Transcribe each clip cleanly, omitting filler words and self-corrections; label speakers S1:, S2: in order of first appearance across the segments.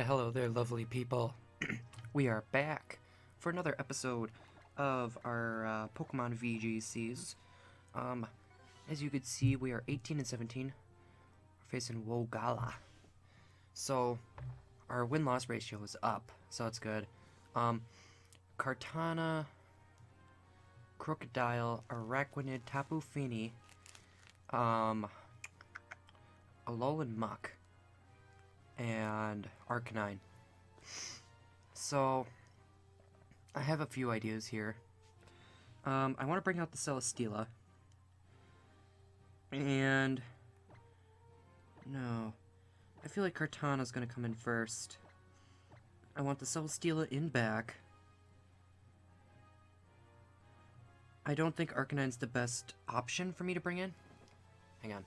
S1: Why, hello there, lovely people. We are back for another episode of our Pokemon VGCs. As you can see, we are 18 and 17. We're facing Wogala. So, our win-loss ratio is up, so that's good. Kartana, Crocodile, Araquanid, Tapu Fini, Alolan Muck, and Arcanine. So, I have a few ideas here. I want to bring out the Celesteela. And... no. I feel like Kartana's gonna come in first. I want the Celesteela in back. I don't think Arcanine's the best option for me to bring in. Hang on.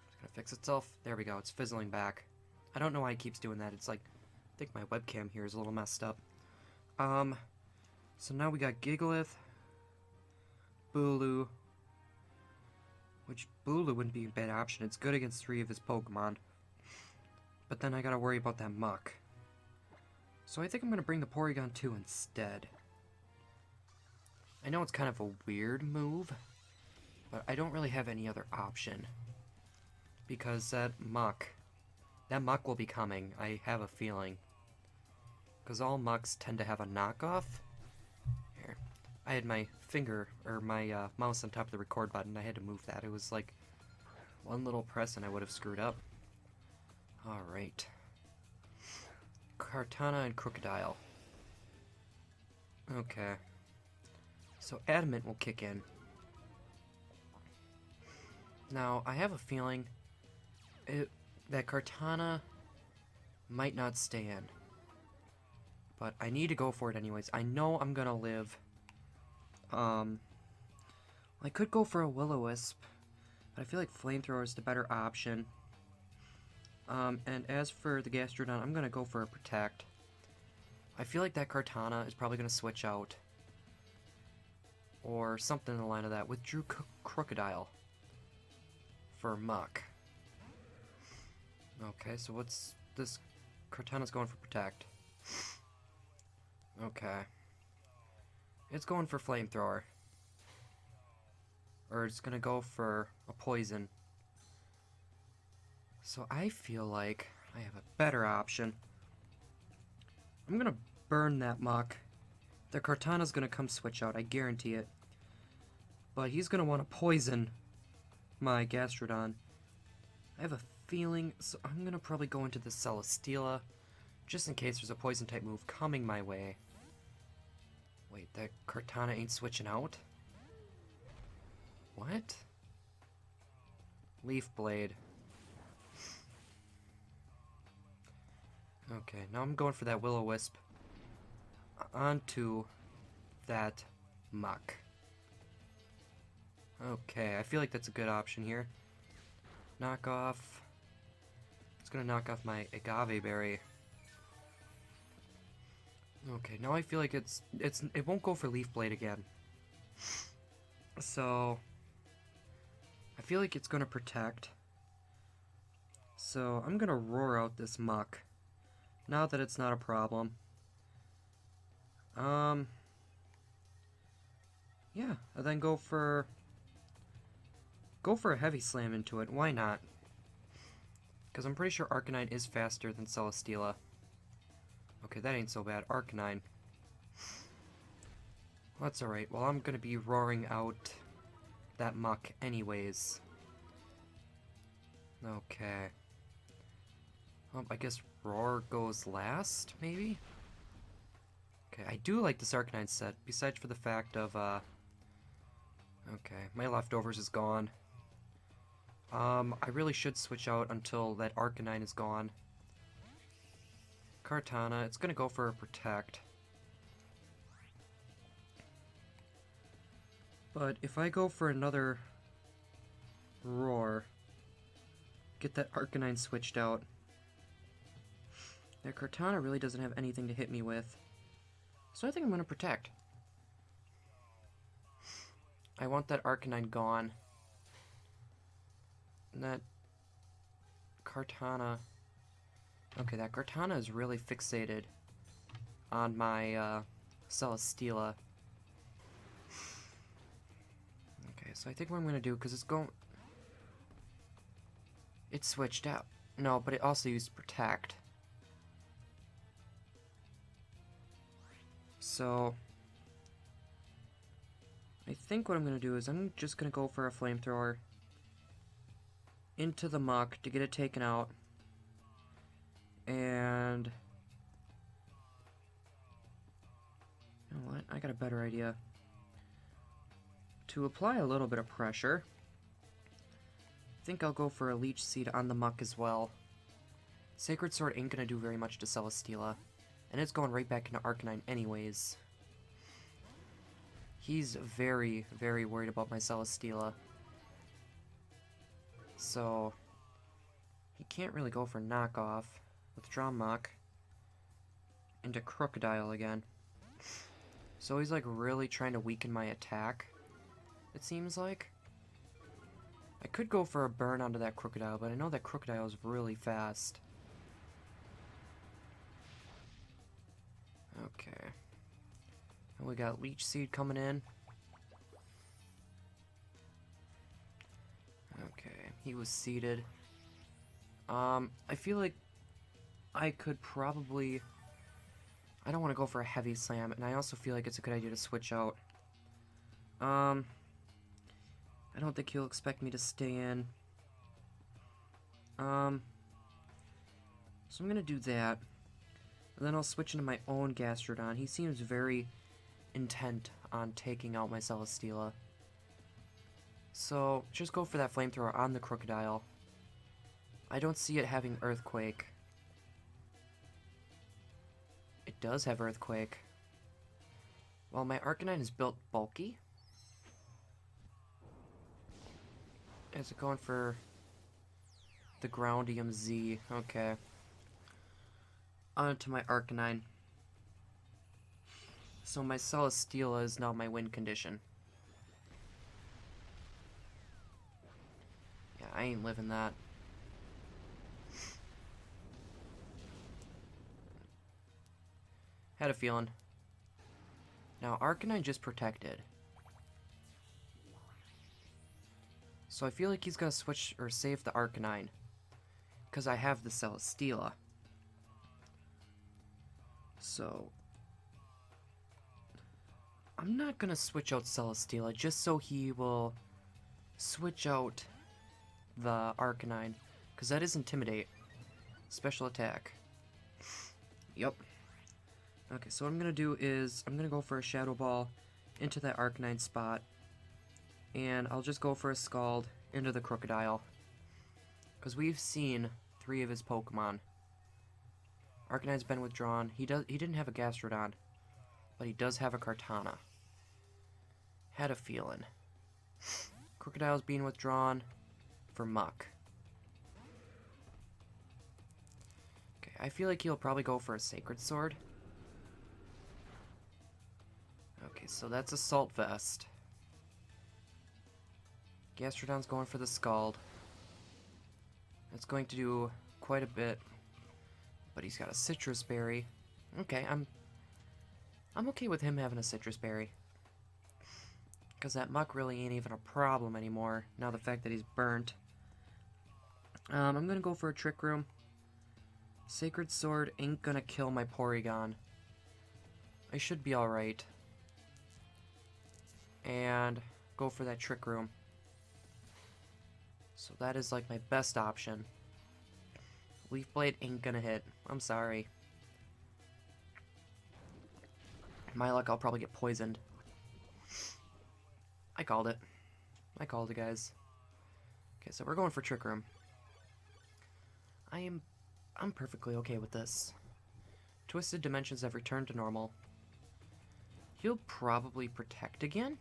S1: It's gonna fix itself. There we go, it's fizzling back. I don't know why it keeps doing that. It's like, I think my webcam here is a little messed up. So now we got Gigalith, Bulu, which Bulu wouldn't be a bad option. It's good against 3 of his Pokemon. But then I gotta worry about that Muck. So I think I'm gonna bring the Porygon 2 instead. I know it's kind of a weird move, but I don't really have any other option. Because that Muck will be coming, I have a feeling. Because all Mucks tend to have a knockoff. Here, I had my finger, or my mouse on top of the record button. I had to move that. It was like one little press and I would have screwed up. Alright. Kartana and Crocodile. Okay. So Adamant will kick in. Now, I have a feeling that Kartana might not stay in. But I need to go for it anyways. I know I'm gonna live. I could go for a Will-O-Wisp, but I feel like Flamethrower is the better option. And as for the Gastrodon, I'm gonna go for a Protect. I feel like that Kartana is probably gonna switch out. Or something in the line of that. Withdrew Crocodile for Muck. Okay, so what's this? Kartana's going for Protect. Okay. It's going for Flamethrower. Or it's gonna go for a Poison. So I feel like I have a better option. I'm gonna burn that Muck. The Kartana's gonna come switch out, I guarantee it. But he's gonna want to poison my Gastrodon. I have a feeling, so I'm gonna probably go into the Celesteela, just in case there's a poison type move coming my way. Wait, that Kartana ain't switching out? What? Leaf Blade. Okay, now I'm going for that Will-O-Wisp onto that Muck. Okay, I feel like that's a good option here. Knock off. It's gonna knock off my Agave Berry. Okay, now I feel like it won't go for Leaf Blade again. So I feel like it's gonna Protect. So I'm gonna roar out this Muck. Now that it's not a problem. Yeah, and then go for a Heavy Slam into it. Why not? Because I'm pretty sure Arcanine is faster than Celesteela. Okay, that ain't so bad. Arcanine. Well, that's alright. Well, I'm gonna be roaring out that Muck anyways. Okay. I guess Roar goes last, maybe? Okay, I do like this Arcanine set, besides for the fact of, okay, my Leftovers is gone. I really should switch out until that Arcanine is gone. Kartana, it's gonna go for a Protect. But if I go for another Roar, get that Arcanine switched out, that Kartana really doesn't have anything to hit me with. So I think I'm gonna Protect. I want that Arcanine gone. And that Kartana Okay, that Cortana is really fixated on my Celesteela. Okay, so I think what I'm gonna do, because it switched out. No, but it also used Protect. So I think what I'm gonna do is I'm just gonna go for a flamethrower into the muck to get it taken out. And you know what? I got a better idea. To apply a little bit of pressure, I think I'll go for a Leech Seed on the muck as well. Sacred Sword ain't gonna do very much to Celesteela, and it's going right back into Arcanine anyways. He's very, very worried about my Celesteela. So he can't really go for knockoff. Withdraw muck into Crocodile again. So he's like really trying to weaken my attack, it seems like. I could go for a burn onto that Crocodile, but I know that Crocodile is really fast. Okay. And we got Leech Seed coming in. Okay, he was seeded. I feel like I could probably... I don't want to go for a heavy slam, and I also feel like it's a good idea to switch out. I don't think he'll expect me to stay in. So I'm gonna do that. And then I'll switch into my own Gastrodon. He seems very intent on taking out my Celesteela. So just go for that flamethrower on the Crocodile. I don't see it having Earthquake. It does have Earthquake. Well, my Arcanine is built bulky. Is it going for the Groundium Z? Okay. On to my Arcanine. So my Celesteela is now my win condition. Yeah, I ain't living that. Had a feeling. Now, Arcanine just protected. So I feel like he's gonna switch or save the Arcanine, because I have the Celesteela. So I'm not gonna switch out Celesteela just so he will switch out the Arcanine, because that is Intimidate. Special attack. Yep. Okay, so what I'm gonna do is I'm gonna go for a Shadow Ball into that Arcanine spot, and I'll just go for a Scald into the Crocodile, because we've seen 3 of his Pokemon. Arcanine's been withdrawn. He didn't have a Gastrodon, but he does have a Kartana. Had a feeling. Crocodile's being withdrawn for Muck. Okay, I feel like he'll probably go for a Sacred Sword. Okay, so that's Assault Vest. Gastrodon's going for the Scald. It's going to do quite a bit, but he's got a Citrus Berry. Okay, I'm okay with him having a Citrus Berry, because that Muck really ain't even a problem anymore, now the fact that he's burnt. I'm gonna go for a Trick Room. Sacred Sword ain't gonna kill my Porygon. I should be alright. And go for that Trick Room. So that is like my best option. Leaf Blade ain't gonna hit. I'm sorry. My luck, I'll probably get poisoned. I called it. I called it, guys. Okay, so we're going for Trick Room. I'm perfectly okay with this. Twisted Dimensions have returned to normal. He'll probably protect again,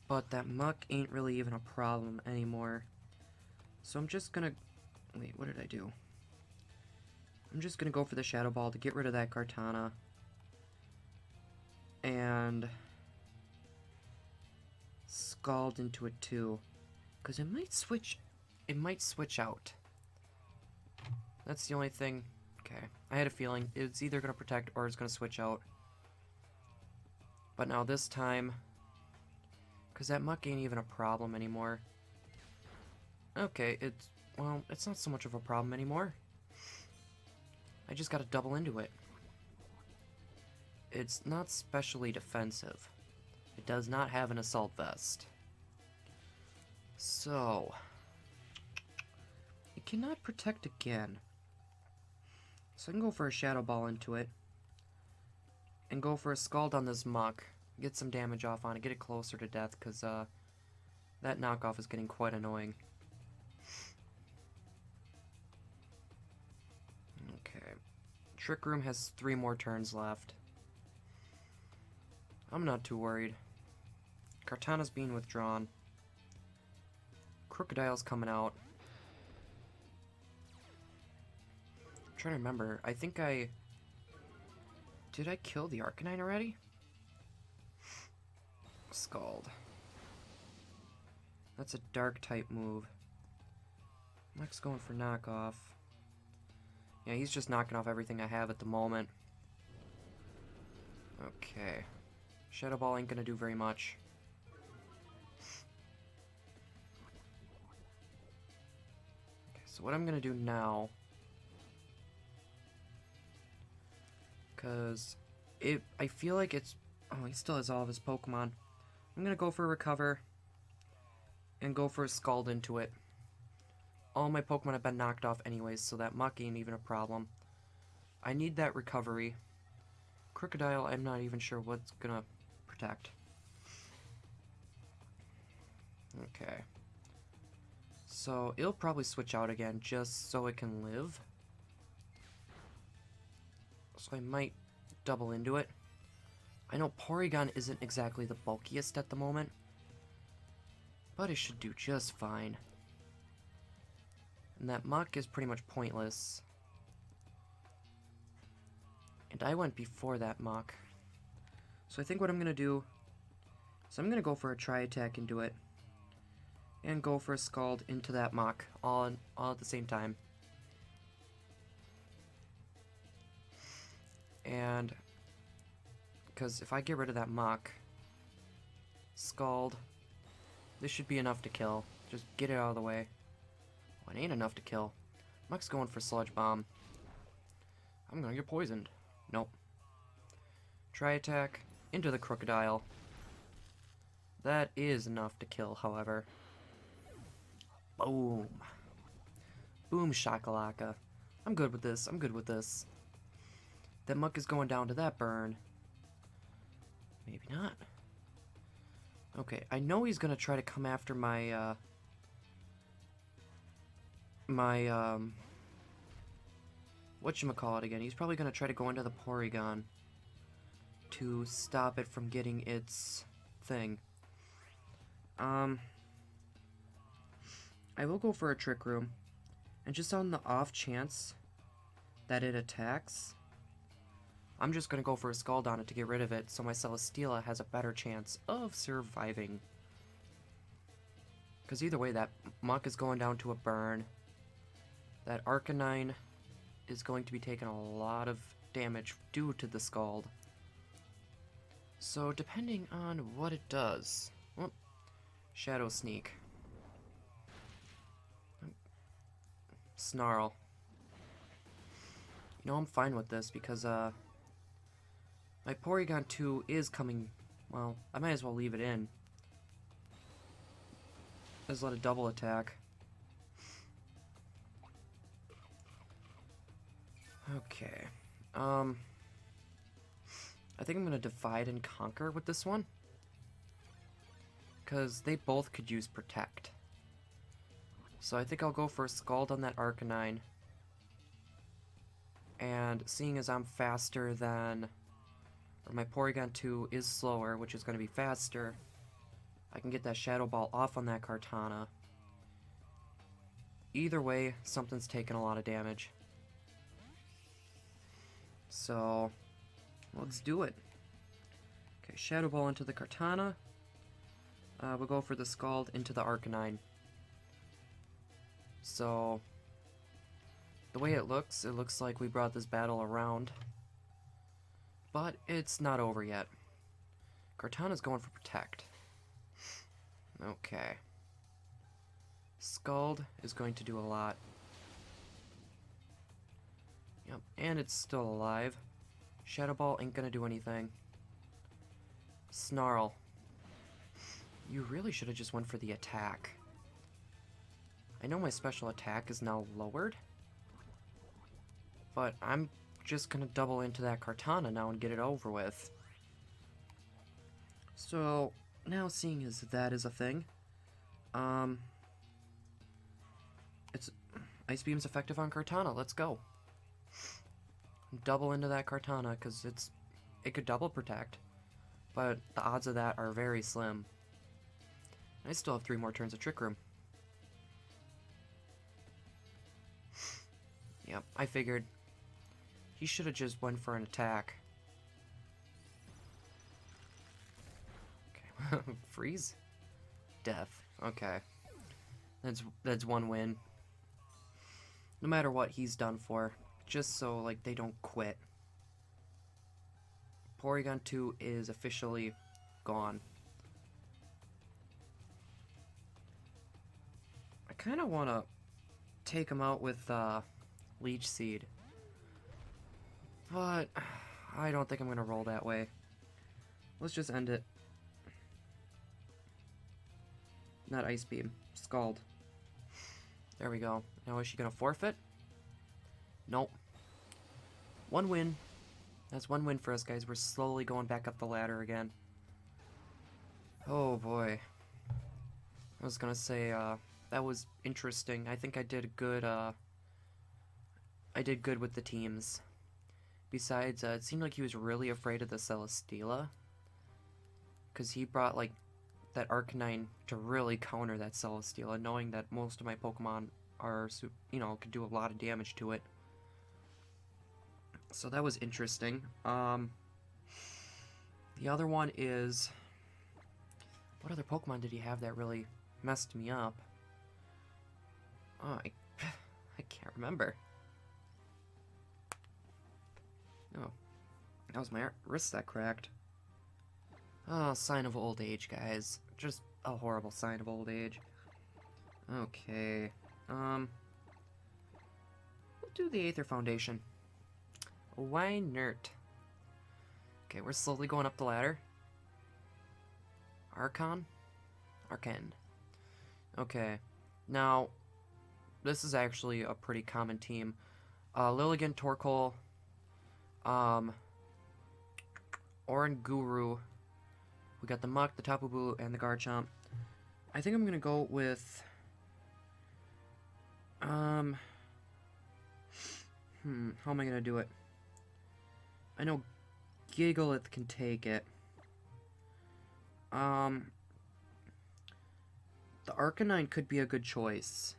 S1: but that Muck ain't really even a problem anymore. So I'm just gonna... Wait, what did I do? I'm just gonna go for the Shadow Ball to get rid of that Kartana. And... Scald into it too. Because it might switch out. That's the only thing. Okay. I had a feeling it's either going to protect or it's going to switch out. But now this time, because that muck ain't even a problem anymore. Okay, well, it's not so much of a problem anymore. I just got to double into it. It's not specially defensive. It does not have an assault vest. So, it cannot protect again. So I can go for a Shadow Ball into it. And go for a Scald on this muck. Get some damage off on it. Get it closer to death, because that knockoff is getting quite annoying. Okay. Trick Room has 3 more turns left. I'm not too worried. Kartana's being withdrawn. Crocodile's coming out. I'm trying to remember. I think did I kill the Arcanine already? Scald. That's a dark type move. Mike's going for knockoff. Yeah, he's just knocking off everything I have at the moment. Okay. Shadow Ball ain't gonna do very much. Okay, so what I'm gonna do now, because I feel like it's... Oh, he still has all of his Pokemon. I'm gonna go for a Recover and go for a Scald into it. All my Pokemon have been knocked off anyways, so that Muck ain't even a problem. I need that recovery. Crocodile, I'm not even sure what's gonna protect. Okay. So, it'll probably switch out again just so it can live. So I might double into it. I know Porygon isn't exactly the bulkiest at the moment, but it should do just fine. And that Muck is pretty much pointless. And I went before that Muck. So I think what I'm going to do is I'm going to go for a Tri-Attack into it. And go for a Scald into that Muck all at the same time. And because if I get rid of that Muck, Scald, this should be enough to kill. Just get it out of the way. Well, it ain't enough to kill. Muck's going for Sludge Bomb. I'm gonna get poisoned. Nope. Tri-Attack into the Crocodile. That is enough to kill, however. Boom. Boom shakalaka. I'm good with this. I'm good with this. That Muck is going down to that burn. Maybe not. Okay, I know he's gonna try to come after my, whatchamacallit again. He's probably gonna try to go into the Porygon to stop it from getting its thing. I will go for a Trick Room, and just on the off chance that it attacks, I'm just gonna go for a Scald on it to get rid of it, so my Celesteela has a better chance of surviving. Because either way, that Muck is going down to a burn. That Arcanine is going to be taking a lot of damage due to the Scald. So, depending on what it does... Oh, Shadow Sneak. Snarl. You know, I'm fine with this because, my Porygon 2 is coming... Well, I might as well leave it in. Just let it double attack. Okay. I think I'm gonna divide and conquer with this one. Because they both could use Protect. So I think I'll go for a Scald on that Arcanine. And seeing as I'm faster than... Or my Porygon 2 is slower, which is going to be faster, I can get that Shadow Ball off on that Kartana. Either way, something's taking a lot of damage. So, let's do it. Okay, Shadow Ball into the Kartana. We'll go for the Scald into the Arcanine. So, the way it looks like we brought this battle around. But it's not over yet. Cortana's going for Protect. Okay. Scald is going to do a lot. Yep, and it's still alive. Shadow Ball ain't gonna do anything. Snarl. You really should have just went for the attack. I know my special attack is now lowered, but I'm just gonna double into that Cortana now and get it over with. So, now seeing as that is a thing, it's Ice Beam's effective on Cortana, let's go. Double into that Cortana, because it could double protect, but the odds of that are very slim. I still have 3 more turns of Trick Room. Yep, I figured he should have just went for an attack. Okay, freeze? Death. Okay. That's 1 win. No matter what he's done for, just so like they don't quit. Porygon 2 is officially gone. I kind of want to take him out with Leech Seed, but I don't think I'm going to roll that way. Let's just end it. Not Ice Beam. Scald. There we go. Now is she going to forfeit? Nope. 1 win. That's 1 win for us, guys. We're slowly going back up the ladder again. Oh boy. I was gonna say, that was interesting. I think I did good, with the teams. Besides, it seemed like he was really afraid of the Celesteela, because he brought, like, that Arcanine to really counter that Celesteela, knowing that most of my Pokemon are, you know, could do a lot of damage to it. So that was interesting. The other one is... What other Pokemon did he have that really messed me up? Oh, I can't remember. Oh, that was my wrist that cracked. Oh, sign of old age, guys. Just a horrible sign of old age. Okay, we'll do the Aether Foundation. Why not? Okay, we're slowly going up the ladder. Archon? Arcan. Okay, now, this is actually a pretty common team. Lilligant, Torkoal, Oranguru. We got the Muck, the Tapu Bulu, and the Garchomp. I think I'm gonna go with... how am I gonna do it? I know Gigalith can take it. The Arcanine could be a good choice.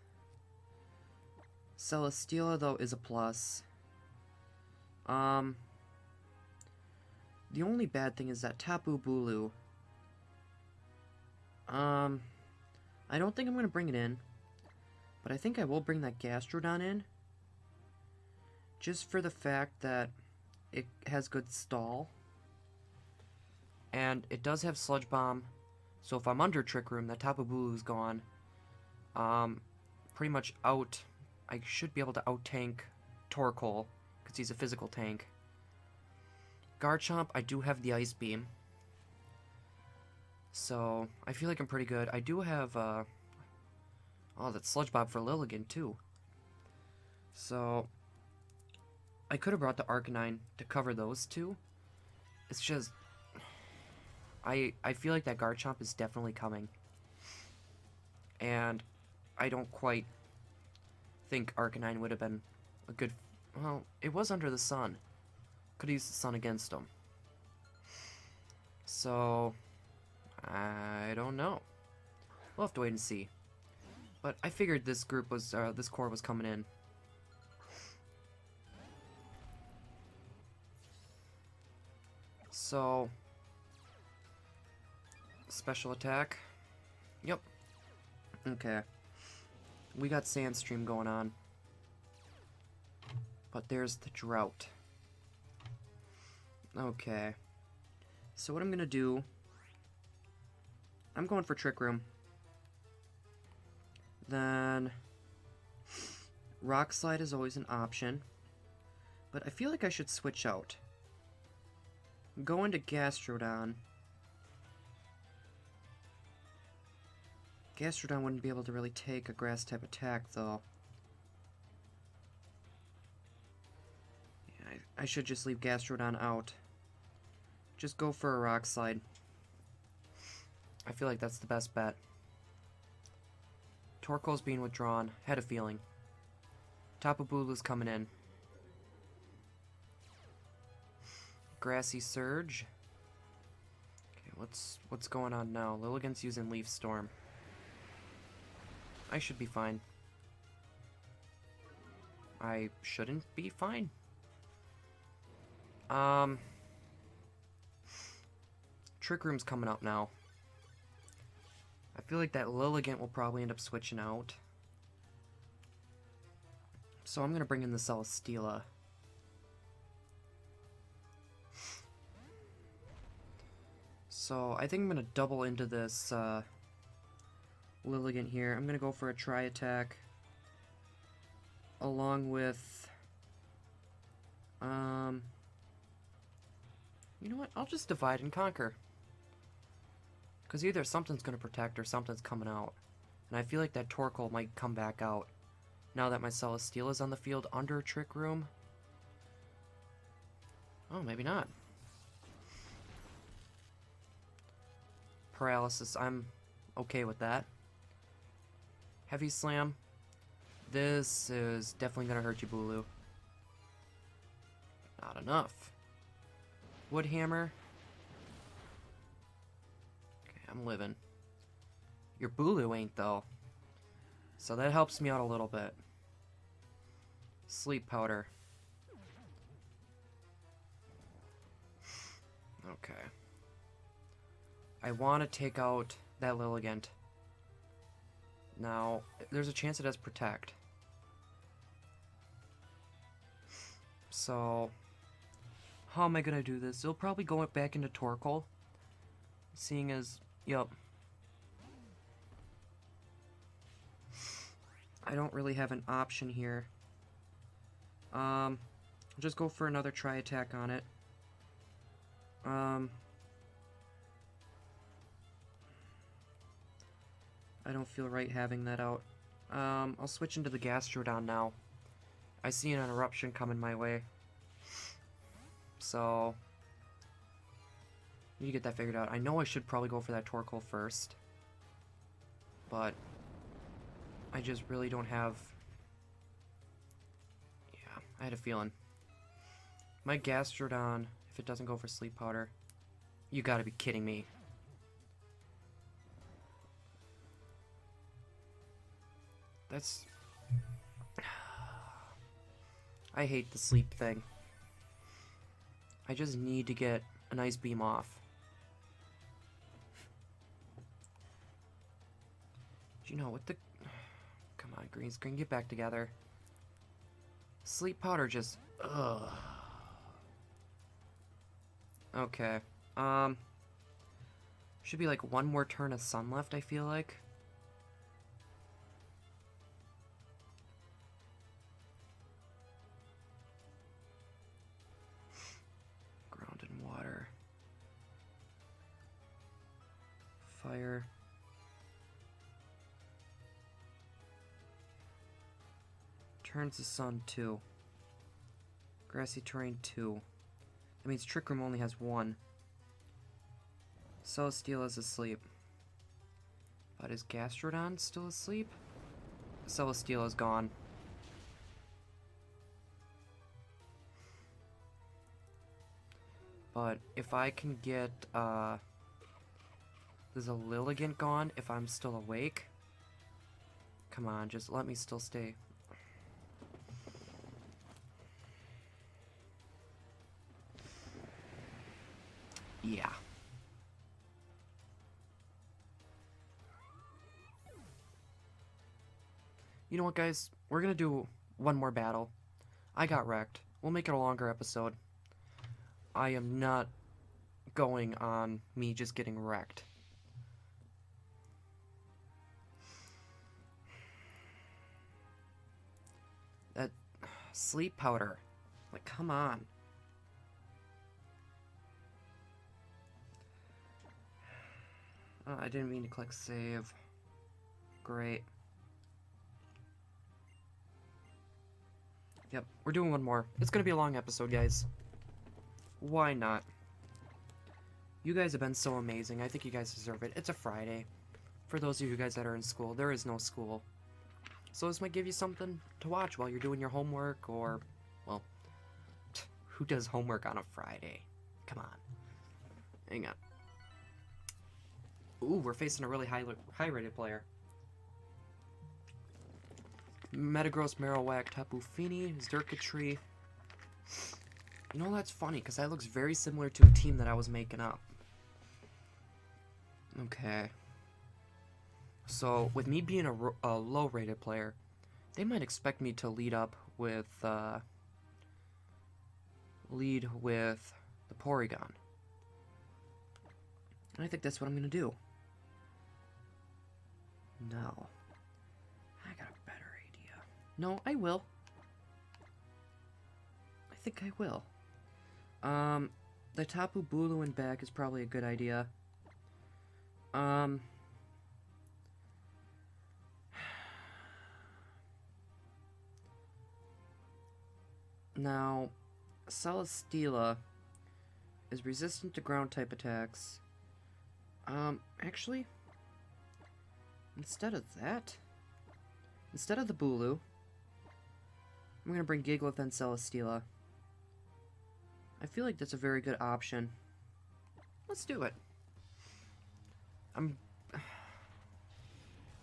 S1: Celesteela, though, is a plus. The only bad thing is that Tapu Bulu. I don't think I'm gonna bring it in, but I think I will bring that Gastrodon in. Just for the fact that it has good stall. And it does have Sludge Bomb, so if I'm under Trick Room, that Tapu Bulu's gone. Pretty much out. I should be able to out-tank Torkoal, because he's a physical tank. Garchomp, I do have the Ice Beam. So, I feel like I'm pretty good. I do have, oh, that's Sludge Bomb for Lilligant, too. So, I could have brought the Arcanine to cover those two. It's just... I feel like that Garchomp is definitely coming. And I don't quite think Arcanine would have been a good... Well, it was under the sun. Could have used the sun against him. So, I don't know. We'll have to wait and see. But I figured this group was, this core was coming in. So, special attack. Yep. Okay. We got Sandstream going on. But there's the drought. Okay. So what I'm gonna do... I'm going for Trick Room. Then... Rock Slide is always an option. But I feel like I should switch out. Go into Gastrodon. Gastrodon wouldn't be able to really take a grass-type attack, though. Yeah, I should just leave Gastrodon out. Just go for a Rock Slide. I feel like that's the best bet. Torkoal's being withdrawn. Had a feeling. Tapu Bulu's coming in. Grassy Surge. Okay, what's going on now? Lilligant's using Leaf Storm. I should be fine. I shouldn't be fine. Trick Room's coming up now. I feel like that Lilligant will probably end up switching out. So I'm gonna bring in the Celesteela. So I think I'm gonna double into this Lilligant here. I'm gonna go for a Tri-Attack along with you know what? I'll just divide and conquer. Because either something's gonna protect or something's coming out. And I feel like that Torkoal might come back out now that my Celesteela is on the field under Trick Room. Oh, maybe not. Paralysis, I'm okay with that. Heavy Slam. This is definitely gonna hurt you, Bulu. Not enough. Wood Hammer. Okay, I'm living. Your Bulu ain't, though. So that helps me out a little bit. Sleep Powder. Okay. I want to take out that Lilligant. Now, there's a chance it has Protect. So, how am I gonna do this? It'll probably go back into Torkoal. Seeing as, yup. I don't really have an option here. I'll just go for another Tri-Attack on it. I don't feel right having that out. I'll switch into the Gastrodon now. I see an Eruption coming my way. So, need to get that figured out. I know I should probably go for that Torkoal first. But, I just really don't have... Yeah, I had a feeling. My Gastrodon, if it doesn't go for Sleep Powder... You gotta be kidding me. That's... I hate the sleep thing. I just need to get an Ice Beam off. You know, what the... Come on, green screen, get back together. Sleep Powder just... Ugh. Okay. Should be like one more turn of sun left, I feel like. Ground and water. Fire. Turns the sun 2. Grassy terrain 2. That means Trick Room only has 1. Celesteela's asleep. But is Gastrodon still asleep? Celesteela's gone. But if I can get, there's a Lilligant gone if I'm still awake. Come on, just let me still stay. Yeah. You know what, guys? We're gonna do one more battle. I got wrecked. We'll make it a longer episode. I am not going on me just getting wrecked. That sleep powder. Like, come on. I didn't mean to click save. Great. Yep, we're doing one more. It's gonna be a long episode, guys. Why not? You guys have been so amazing. I think you guys deserve it. It's a Friday. For those of you guys that are in school, there is no school. So this might give you something to watch while you're doing your homework, or, well, who does homework on a Friday? Come on. Hang on. Ooh, we're facing a really high-rated player. Metagross, Marowak, Tapu Fini, Xurkitree. You know, that's funny, because that looks very similar to a team that I was making up. Okay. So, with me being a low-rated player, they might expect me to lead with the Porygon. And I think that's what I'm going to do. No. I got a better idea. No, I will. I think I will. The Tapu Bulu and back is probably a good idea. Now, Celesteela is resistant to ground-type attacks. Actually, instead of that, instead of the Bulu, I'm gonna bring Gigalith and Celesteela. I feel like that's a very good option. Let's do it.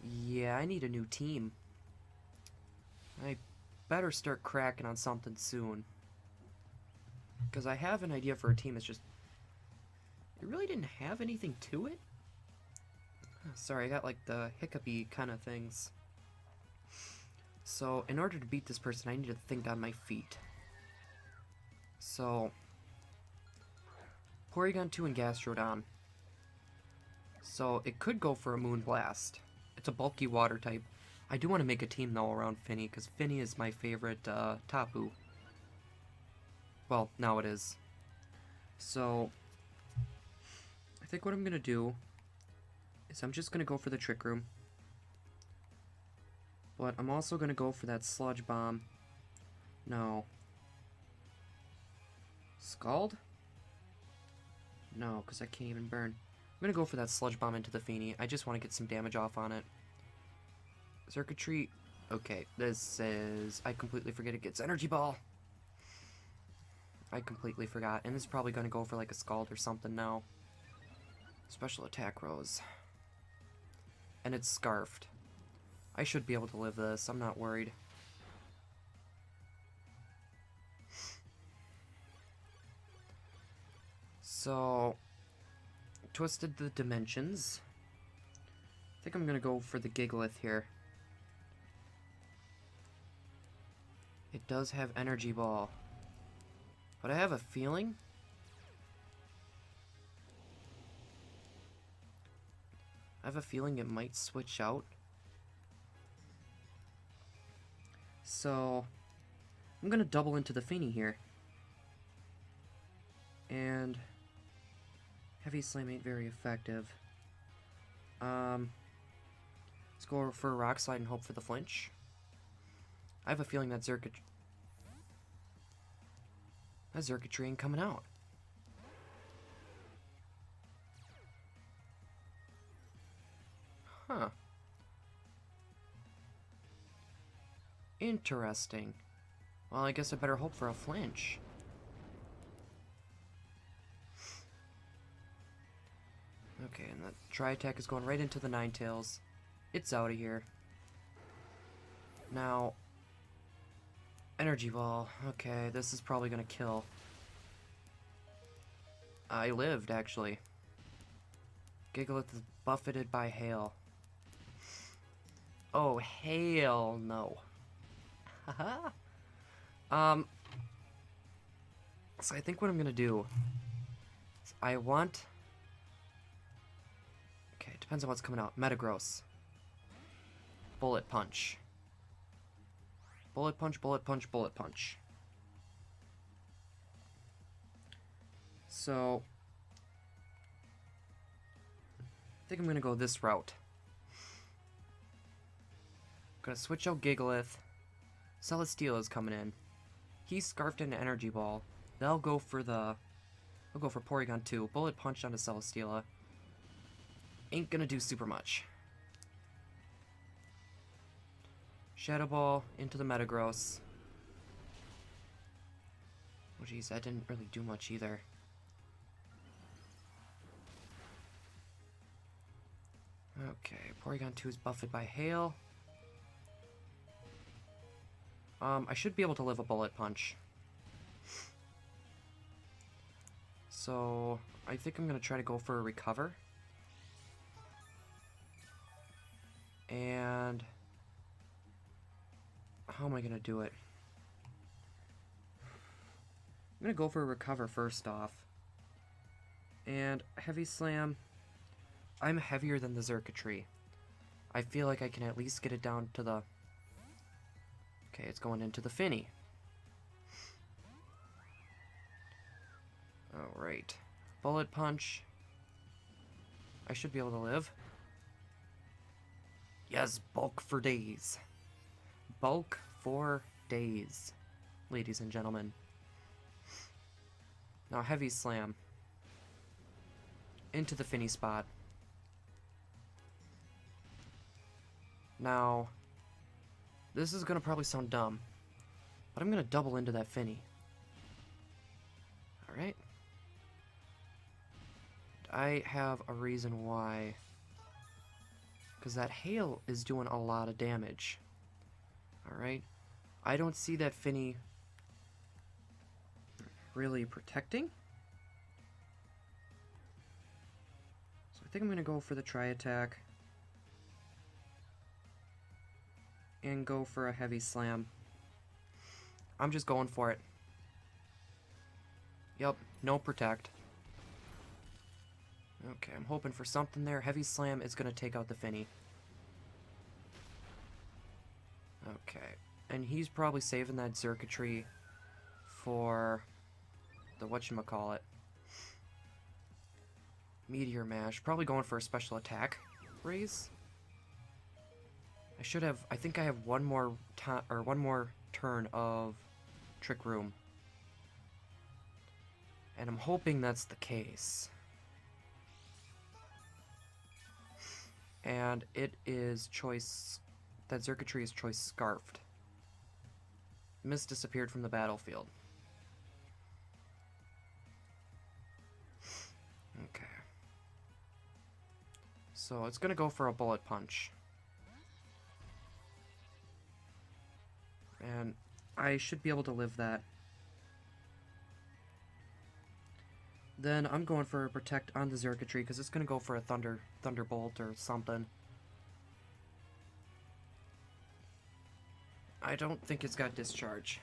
S1: Yeah, I need a new team. I better start cracking on something soon. Because I have an idea for a team, it's just... it really didn't have anything to it? Sorry, I got like the hiccupy kind of things. So, in order to beat this person, I need to think on my feet. So... Porygon 2 and Gastrodon. So, it could go for a Moonblast. It's a bulky water type. I do want to make a team, though, around Finny, because Finny is my favorite Tapu. Well, now it is. So, I think what I'm going to do is I'm just going to go for the Trick Room. But I'm also going to go for that Sludge Bomb. No. Scald? No, because I can't even burn. I'm going to go for that Sludge Bomb into the Feeny. I just want to get some damage off on it. Xurkitree. Okay, this is... I completely forget it gets Energy Ball. I completely forgot. And it's probably going to go for like a Scald or something now. Special Attack Rose. And it's Scarfed. I should be able to live this. I'm not worried. So... Twisted the Dimensions. I think I'm going to go for the Gigalith here. It does have Energy Ball. But I have a feeling... it might switch out. So... I'm gonna double into the Feeny here. And... Heavy Slam ain't very effective. Let's go for a Rock Slide and hope for the flinch. I have a feeling that Xurkitree ain't coming out. Huh. Interesting. Well, I guess I better hope for a flinch. Okay, and that Tri-Attack is going right into the Ninetales. It's out of here. Now, Energy Ball. Okay, this is probably gonna kill. I lived, actually. Gigalith is buffeted by Hail. Oh, Hail, no. Haha. So I think what I'm gonna do is I want... Okay, it depends on what's coming out. Metagross. Bullet Punch. Bullet Punch, Bullet Punch, Bullet Punch. So... I think I'm gonna go this route. I'm gonna switch out Gigalith. Celesteela's coming in. He's scarfed into Energy Ball. They'll go for the... I'll go for Porygon 2. Bullet Punch onto Celesteela. Ain't gonna do super much. Shadow Ball into the Metagross. Oh geez, that didn't really do much either. Okay, Porygon 2 is buffeted by Hail. I should be able to live a Bullet Punch. So, I think I'm going to try to go for a Recover. And... how am I going to do it? I'm going to go for a Recover first off. And Heavy Slam. I'm heavier than the Xurkitree. I feel like I can at least get it down to the... Okay, it's going into the Finny. Alright. Bullet Punch. I should be able to live. Yes, bulk for days. Bulk for days, ladies and gentlemen. Now, Heavy Slam. Into the Finny spot. Now, this is going to probably sound dumb, but I'm going to double into that Finny. Alright. I have a reason why. Because that Hail is doing a lot of damage. Alright. I don't see that Finny really protecting. So I think I'm going to go for the Tri-Attack. And go for a Heavy Slam. I'm just going for it. Yep, no Protect. Okay, I'm hoping for something there. Heavy Slam is going to take out the Finny. Okay, and he's probably saving that Xurkitree for the whatchamacallit. Meteor Mash. Probably going for a special attack raise. I should have... I think I have one more turn of Trick Room. And I'm hoping that's the case. And it is choice... That Xurkitree is choice Scarfed. Mist disappeared from the battlefield. Okay. So it's gonna go for a Bullet Punch. And I should be able to live that. Then I'm going for a Protect on the Xurkitree because it's going to go for a Thunderbolt or something. I don't think it's got Discharge.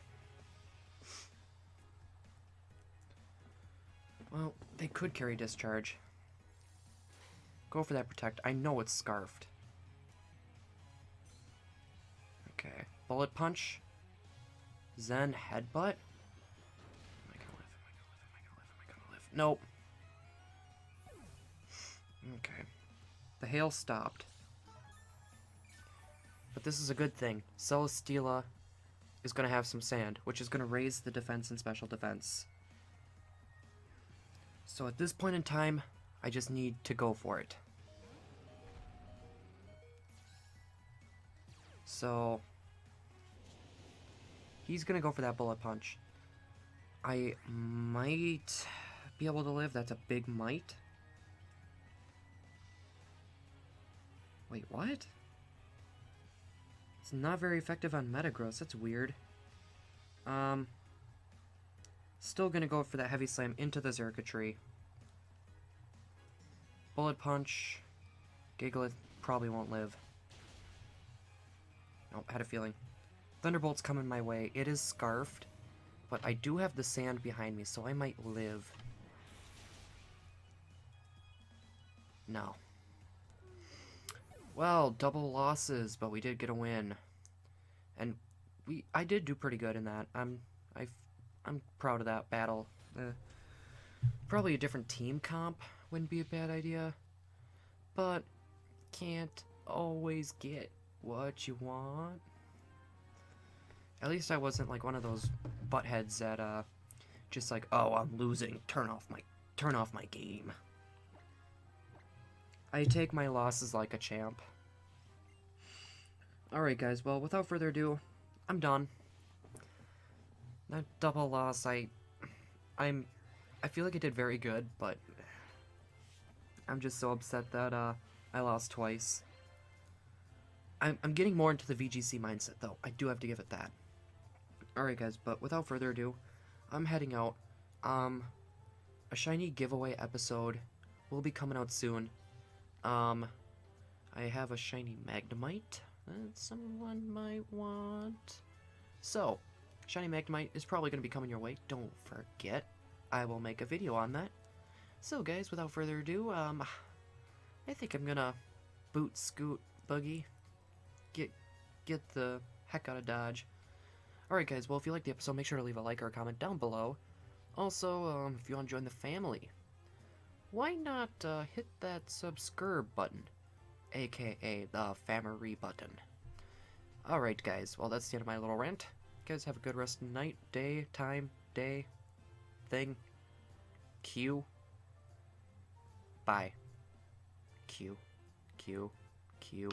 S1: Well, they could carry Discharge. Go for that Protect. I know it's Scarfed. Okay. Bullet Punch. Zen Headbutt. Am I gonna live? Am I gonna live? Am I gonna live? Am I gonna live? Nope. Okay. The hail stopped. But this is a good thing. Celesteela is going to have some sand, which is going to raise the defense and special defense. So at this point in time, I just need to go for it. So he's going to go for that bullet punch. I might be able to live. That's a big might. Wait, what? It's not very effective on Metagross. That's weird. Still gonna go for that heavy slam into the Xurkitree. Bullet punch. Gigalith probably won't live. Nope, had a feeling. Thunderbolt's coming my way. It is scarfed, But I do have the sand behind me, so I might live. No. Well, double losses, but we did get a win. And I did do pretty good in that. I'm proud of that battle. Probably a different team comp wouldn't be a bad idea. But can't always get what you want. At least I wasn't like one of those buttheads that just like, oh, I'm losing, turn off my game. I take my losses like a champ. Alright guys, well without further ado, I'm done. That double loss, I feel like I did very good, but I'm just so upset that I lost twice. I'm getting more into the VGC mindset though. I do have to give it that. Alright guys, but without further ado, I'm heading out. A shiny giveaway episode will be coming out soon. I have a shiny Magnemite that someone might want. So, shiny Magnemite is probably going to be coming your way. Don't forget, I will make a video on that. So guys, without further ado, I think I'm gonna boot scoot buggy. Get the heck out of Dodge. Alright guys, well if you liked the episode, make sure to leave a like or a comment down below. Also, if you want to join the family, why not hit that subscribe button, aka the family button. Alright guys, well that's the end of my little rant. You guys have a good rest of the night, day, time, day, thing, Q, bye. Q, Q, Q.